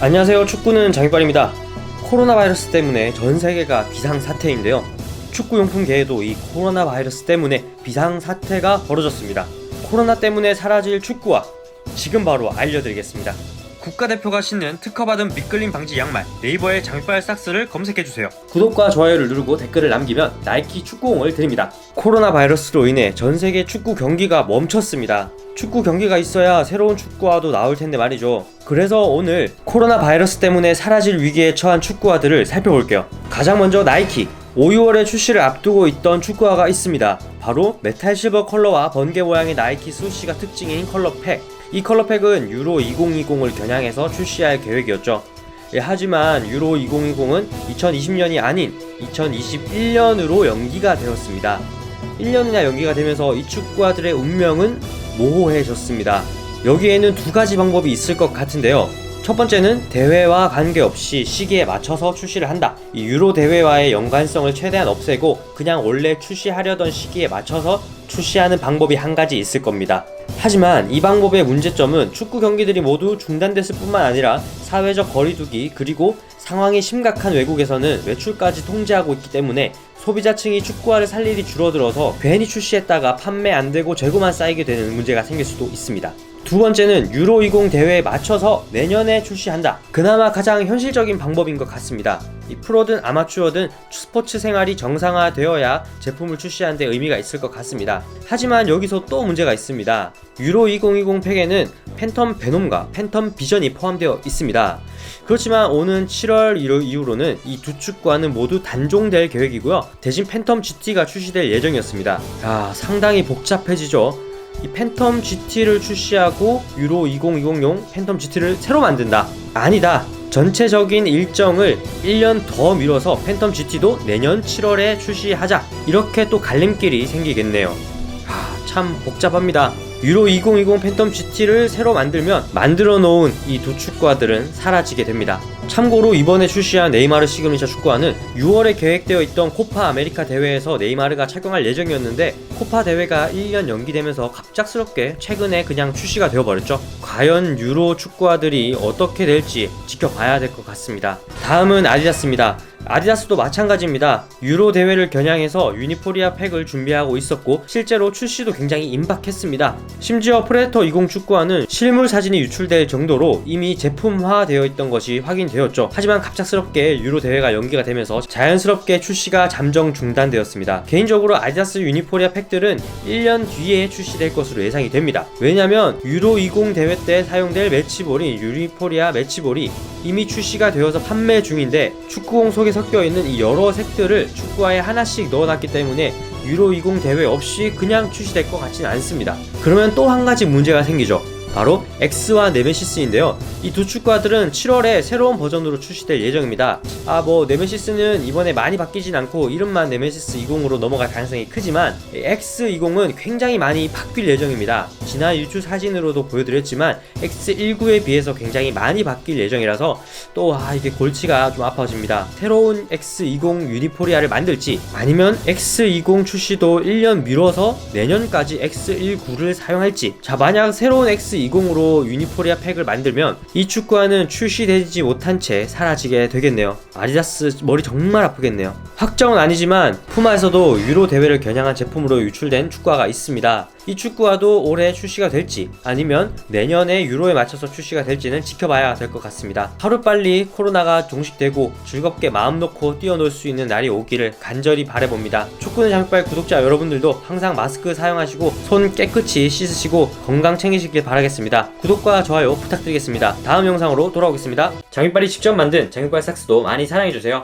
안녕하세요. 축구는 장익발입니다. 코로나 바이러스 때문에 전 세계가 비상사태인데요. 축구용품계에도 이 코로나 바이러스 때문에 비상사태가 벌어졌습니다. 코로나 때문에 사라질 축구화, 지금 바로 알려드리겠습니다. 국가대표가 신는 특허받은 밑걸림 방지 양말, 네이버에 장익발 삭스를 검색해주세요. 구독과 좋아요를 누르고 댓글을 남기면 나이키 축구공을 드립니다. 코로나 바이러스로 인해 전 세계 축구 경기가 멈췄습니다. 축구 경기가 있어야 새로운 축구화도 나올 텐데 말이죠. 그래서 오늘 코로나 바이러스 때문에 사라질 위기에 처한 축구화들을 살펴볼게요. 가장 먼저 나이키. 5, 6월에 출시를 앞두고 있던 축구화가 있습니다. 바로 메탈 실버 컬러와 번개 모양의 나이키 수시가 특징인 컬러팩. 이 컬러팩은 유로 2020을 겨냥해서 출시할 계획이었죠. 하지만 유로 2020은 2020년이 아닌 2021년으로 연기가 되었습니다. 1년이나 연기가 되면서 이 축구화들의 운명은 모호해졌습니다. 여기에는 두 가지 방법이 있을 것 같은데요. 첫 번째는 대회와 관계없이 시기에 맞춰서 출시를 한다. 이 유로 대회와의 연관성을 최대한 없애고 그냥 원래 출시하려던 시기에 맞춰서 출시하는 방법이 한 가지 있을 겁니다. 하지만 이 방법의 문제점은 축구 경기들이 모두 중단됐을 뿐만 아니라 사회적 거리두기 그리고 상황이 심각한 외국에서는 외출까지 통제하고 있기 때문에 소비자층이 축구화를 살 일이 줄어들어서 괜히 출시했다가 판매 안 되고 재고만 쌓이게 되는 문제가 생길 수도 있습니다. 두 번째는 유로 20 대회에 맞춰서 내년에 출시한다. 그나마 가장 현실적인 방법인 것 같습니다. 이 프로든 아마추어든 스포츠 생활이 정상화되어야 제품을 출시하는 데 의미가 있을 것 같습니다. 하지만 여기서 또 문제가 있습니다. 유로 2020 팩에는 팬텀 베놈과 팬텀 비전이 포함되어 있습니다. 그렇지만 오는 7월 이후로는 이 두 축구화는 모두 단종될 계획이고요. 대신 팬텀 GT가 출시될 예정이었습니다. 상당히 복잡해지죠. 이 팬텀 GT를 출시하고 유로 2020용 팬텀 GT를 새로 만든다? 아니다. 전체적인 일정을 1년 더 미뤄서 팬텀 GT도 내년 7월에 출시하자. 이렇게 또 갈림길이 생기겠네요. 참 복잡합니다. 유로 2020 팬텀 GT를 새로 만들면 만들어 놓은 이 두 축구화들은 사라지게 됩니다. 참고로 이번에 출시한 네이마르 시그니처 축구화는 6월에 계획되어 있던 코파 아메리카 대회에서 네이마르가 착용할 예정이었는데 코파 대회가 1년 연기되면서 갑작스럽게 최근에 그냥 출시가 되어버렸죠. 과연 유로 축구화들이 어떻게 될지 지켜봐야 될 것 같습니다. 다음은 아디다스입니다. 아디다스도 마찬가지입니다. 유로 대회를 겨냥해서 유니포리아 팩을 준비하고 있었고 실제로 출시도 굉장히 임박했습니다. 심지어 프레데터 20 축구화는 실물 사진이 유출될 정도로 이미 제품화되어 있던 것이 확인되었죠. 하지만 갑작스럽게 유로 대회가 연기가 되면서 자연스럽게 출시가 잠정 중단되었습니다. 개인적으로 아디다스 유니포리아 팩들은 1년 뒤에 출시될 것으로 예상이 됩니다. 왜냐면 유로 20 대회 때 사용될 매치볼인 유니포리아 매치볼이 이미 출시가 되어서 판매 중인데 축구공 속에 섞여있는 이 여러 색들을 축구화에 하나씩 넣어놨기 때문에 유로 20 대회 없이 그냥 출시될 것 같지는 않습니다. 그러면 또 한 가지 문제가 생기죠. 바로 X와 네메시스인데요. 이 두 축구화들은 7월에 새로운 버전으로 출시될 예정입니다. 네메시스는 이번에 많이 바뀌진 않고 이름만 네메시스 20으로 넘어갈 가능성이 크지만 X20은 굉장히 많이 바뀔 예정입니다. 지난 유출 사진으로도 보여드렸지만 X19에 비해서 굉장히 많이 바뀔 예정이라서 또 이게 골치가 좀 아파집니다. 새로운 X20 유니포리아를 만들지 아니면 X20 출시도 1년 미뤄서 내년까지 X19를 사용할지. 만약 새로운 X20으로 유니포리아 팩을 만들면 이 축구화는 출시되지 못한 채 사라지게 되겠네요. 아디다스 머리 정말 아프겠네요. 확정은 아니지만 푸마에서도 유로 대회를 겨냥한 제품으로 유출된 축구화가 있습니다. 이 축구화도 올해 출시가 될지 아니면 내년에 유로에 맞춰서 출시가 될지는 지켜봐야 될 것 같습니다. 하루빨리 코로나가 종식되고 즐겁게 마음 놓고 뛰어놀 수 있는 날이 오기를 간절히 바라봅니다. 축구는 장익발 구독자 여러분들도 항상 마스크 사용하시고 손 깨끗이 씻으시고 건강 챙기시길 바라겠습니다. 구독과 좋아요 부탁드리겠습니다. 다음 영상으로 돌아오겠습니다. 장익발이 직접 만든 장익발 삭스도 많이 사랑해주세요.